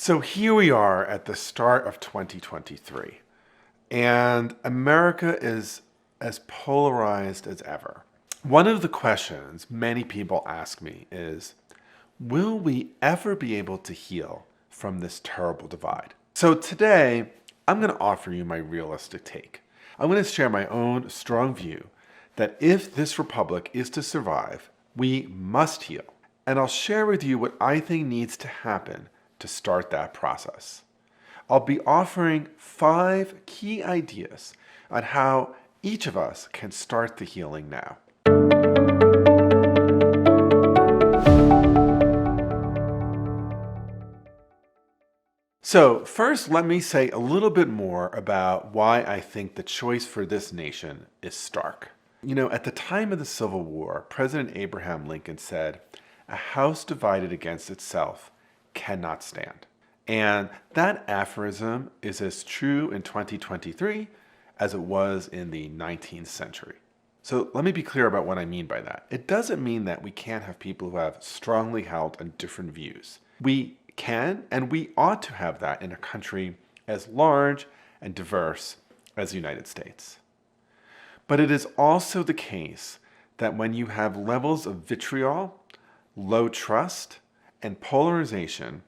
So here we are at the start of 2023, and America is as polarized as ever. One of the questions many people ask me is, will we ever be able to heal from this terrible divide? So today, I'm going to offer you my realistic take. I'm going to share my own strong view that if this republic is to survive, we must heal. And I'll share with you what I think needs to happen to start that process. I'll be offering 5 key ideas on how each of us can start the healing now. So first, let me say a little bit more about why I think the choice for this nation is stark. You know, at the time of the Civil War, President Abraham Lincoln said, "A house divided against itself cannot stand." And that aphorism is as true in 2023 as it was in the 19th century. So let me be clear about what I mean by that. It doesn't mean that we can't have people who have strongly held and different views. We can and we ought to have that in a country as large and diverse as the United States. But it is also the case that when you have levels of vitriol, low trust, and polarization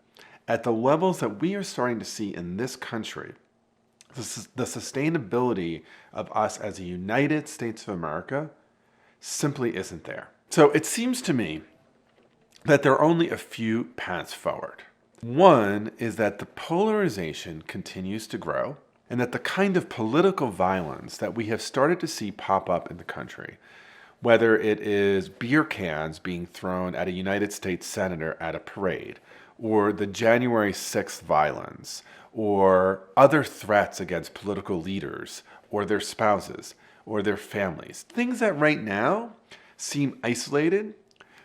at the levels that we are starting to see in this country, the sustainability of us as a United States of America simply isn't there. So it seems to me that there are only a few paths forward. One is that the polarization continues to grow, and that the kind of political violence that we have started to see pop up in the country, whether it is beer cans being thrown at a United States senator at a parade, or the January 6th violence, or other threats against political leaders, or their spouses, or their families, things that right now seem isolated,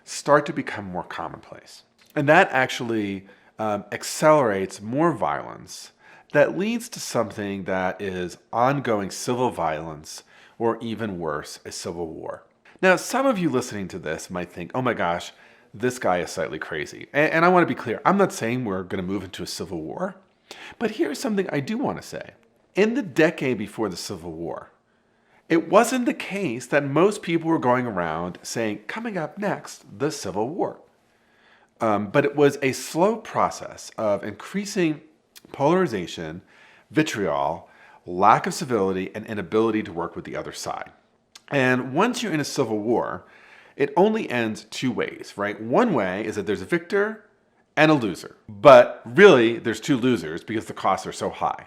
start to become more commonplace. And that actually accelerates more violence that leads to something that is ongoing civil violence, or even worse, a civil war. Now, some of you listening to this might think, oh my gosh, this guy is slightly crazy. And I want to be clear, I'm not saying we're going to move into a civil war, but here's something I do want to say. In the decade before the Civil War, it wasn't the case that most people were going around saying, coming up next, the Civil War. But it was a slow process of increasing polarization, vitriol, lack of civility, and inability to work with the other side. And once you're in a civil war, it only ends 2 ways, right? One way is that there's a victor and a loser. But really, there's 2 losers because the costs are so high.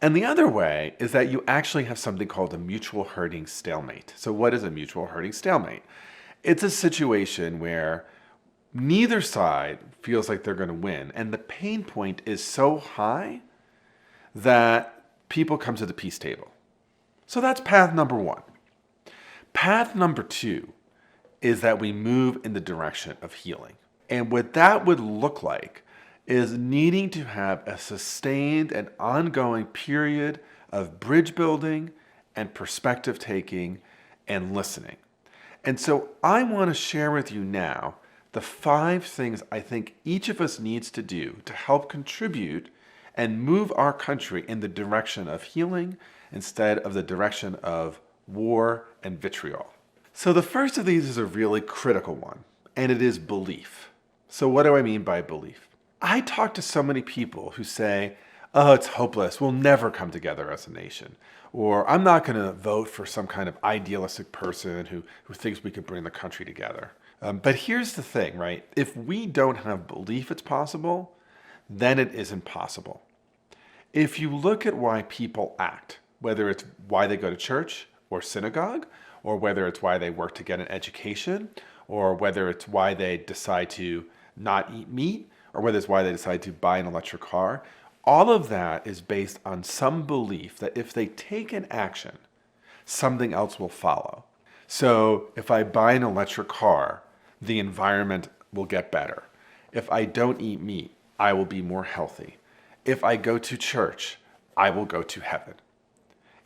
And the other way is that you actually have something called a mutual hurting stalemate. So what is a mutual hurting stalemate? It's a situation where neither side feels like they're going to win, and the pain point is so high that people come to the peace table. So that's path number 1. Path number 2 is that we move in the direction of healing. And what that would look like is needing to have a sustained and ongoing period of bridge building and perspective taking and listening. And so I want to share with you now the 5 things I think each of us needs to do to help contribute and move our country in the direction of healing instead of the direction of war and vitriol. So the first of these is a really critical one, and it is belief. So what do I mean by belief? I talk to so many people who say, oh, it's hopeless, we'll never come together as a nation. Or I'm not going to vote for some kind of idealistic person who thinks we could bring the country together. But here's the thing, right? If we don't have belief it's possible, then it isn't possible. If you look at why people act, whether it's why they go to church or synagogue, or whether it's why they work to get an education, or whether it's why they decide to not eat meat, or whether it's why they decide to buy an electric car, all of that is based on some belief that if they take an action, something else will follow. So if I buy an electric car, the environment will get better. If I don't eat meat, I will be more healthy. If I go to church, I will go to heaven.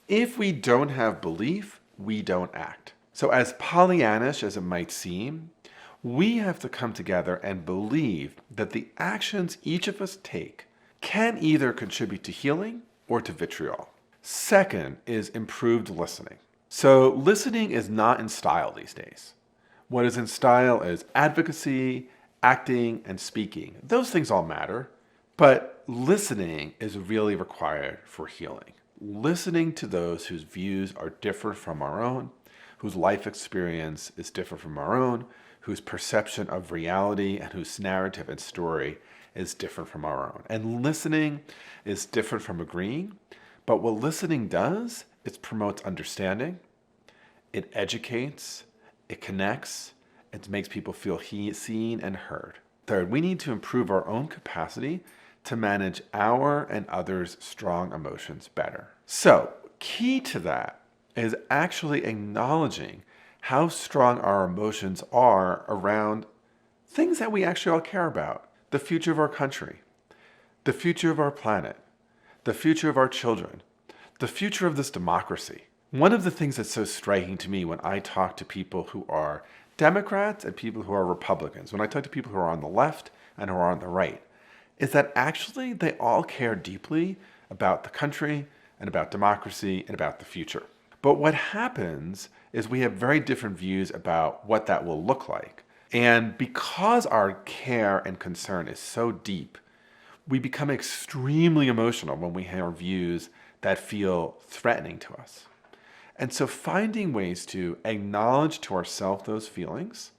If we don't have belief, we don't act. So as Pollyannish as it might seem, we have to come together and believe that the actions each of us take can either contribute to healing or to vitriol. Second is improved listening. So listening is not in style these days. What is in style is advocacy, acting, and speaking. Those things all matter, but listening is really required for healing. Listening to those whose views are different from our own, whose life experience is different from our own, whose perception of reality and whose narrative and story is different from our own. And listening is different from agreeing, but what listening does is promotes understanding, it educates, it connects, it makes people feel seen and heard. Third, we need to improve our own capacity to manage our and others' strong emotions better. So, key to that is actually acknowledging how strong our emotions are around things that we actually all care about. The future of our country, the future of our planet, the future of our children, the future of this democracy. One of the things that's so striking to me when I talk to people who are Democrats and people who are Republicans, when I talk to people who are on the left and who are on the right, is that actually they all care deeply about the country and about democracy and about the future. But what happens is we have very different views about what that will look like. And because our care and concern is so deep, we become extremely emotional when we have views that feel threatening to us. And so finding ways to acknowledge to ourselves those feelings,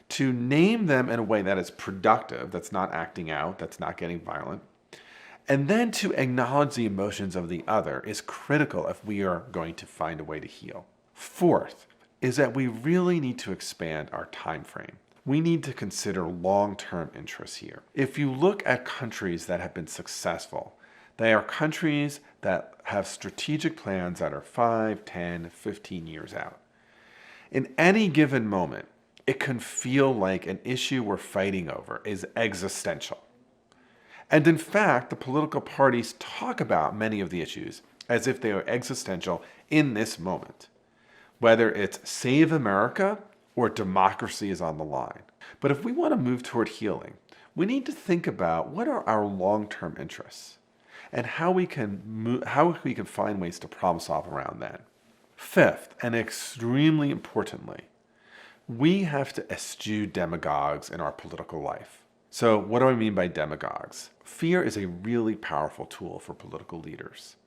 to name them in a way that is productive, that's not acting out, that's not getting violent, and then to acknowledge the emotions of the other is critical if we are going to find a way to heal. Fourth is that we really need to expand our time frame. We need to consider long-term interests here. If you look at countries that have been successful, they are countries that have strategic plans that are 5, 10, 15 years out. In any given moment, it can feel like an issue we're fighting over is existential. And in fact, the political parties talk about many of the issues as if they are existential in this moment, whether it's save America or democracy is on the line. But if we want to move toward healing, we need to think about what are our long-term interests and how we can find ways to problem solve around that. Fifth, and extremely importantly, we have to eschew demagogues in our political life. So what do I mean by demagogues? Fear is a really powerful tool for political leaders.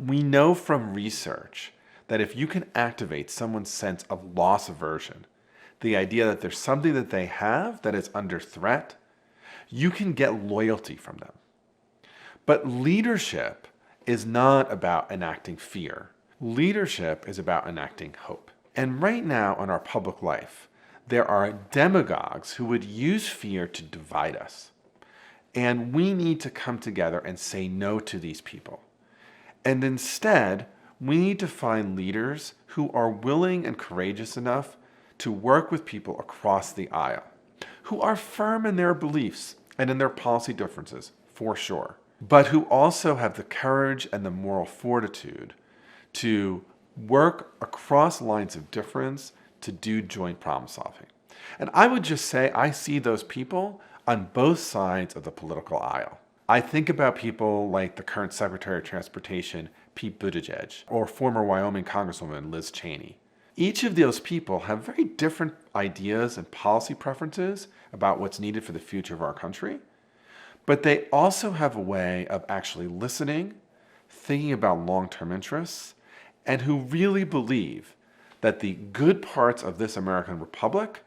We know from research that if you can activate someone's sense of loss aversion, the idea that there's something that they have that is under threat, you can get loyalty from them. But leadership is not about enacting fear. Leadership is about enacting hope. And right now in our public life, there are demagogues who would use fear to divide us. And we need to come together and say no to these people. And instead, we need to find leaders who are willing and courageous enough to work with people across the aisle, who are firm in their beliefs and in their policy differences, for sure, but who also have the courage and the moral fortitude to work across lines of difference to do joint problem solving. And I would just say I see those people on both sides of the political aisle. I think about people like the current Secretary of Transportation, Pete Buttigieg, or former Wyoming Congresswoman Liz Cheney. Each of those people have very different ideas and policy preferences about what's needed for the future of our country, but they also have a way of actually listening, thinking about long-term interests, and who really believe that the good parts of this American Republic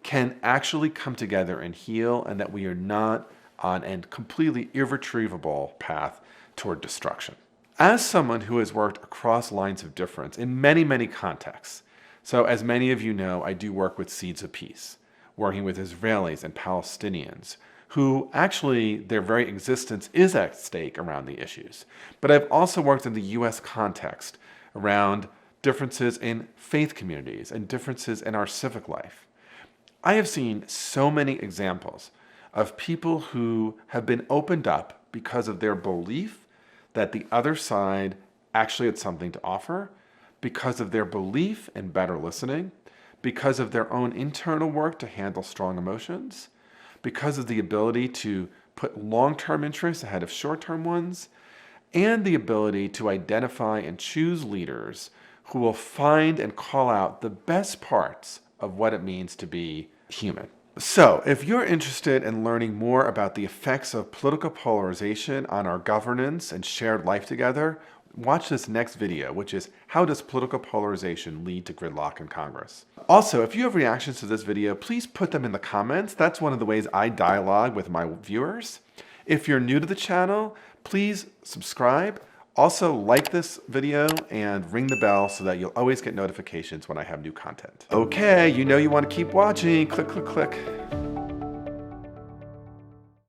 can actually come together and heal, and that we are not on a completely irretrievable path toward destruction. As someone who has worked across lines of difference in many, many contexts, so as many of you know, I do work with Seeds of Peace, working with Israelis and Palestinians, who actually their very existence is at stake around the issues. But I've also worked in the US context around differences in faith communities and differences in our civic life. I have seen so many examples of people who have been opened up because of their belief that the other side actually had something to offer, because of their belief in better listening, because of their own internal work to handle strong emotions, because of the ability to put long-term interests ahead of short-term ones, and the ability to identify and choose leaders who will find and call out the best parts of what it means to be human. So, if you're interested in learning more about the effects of political polarization on our governance and shared life together, watch this next video, which is how does political polarization lead to gridlock in Congress? Also, if you have reactions to this video, please put them in the comments. That's one of the ways I dialogue with my viewers. If you're new to the channel, please subscribe. Also, like this video and ring the bell so that you'll always get notifications when I have new content. Okay, you know you want to keep watching. Click, click, click.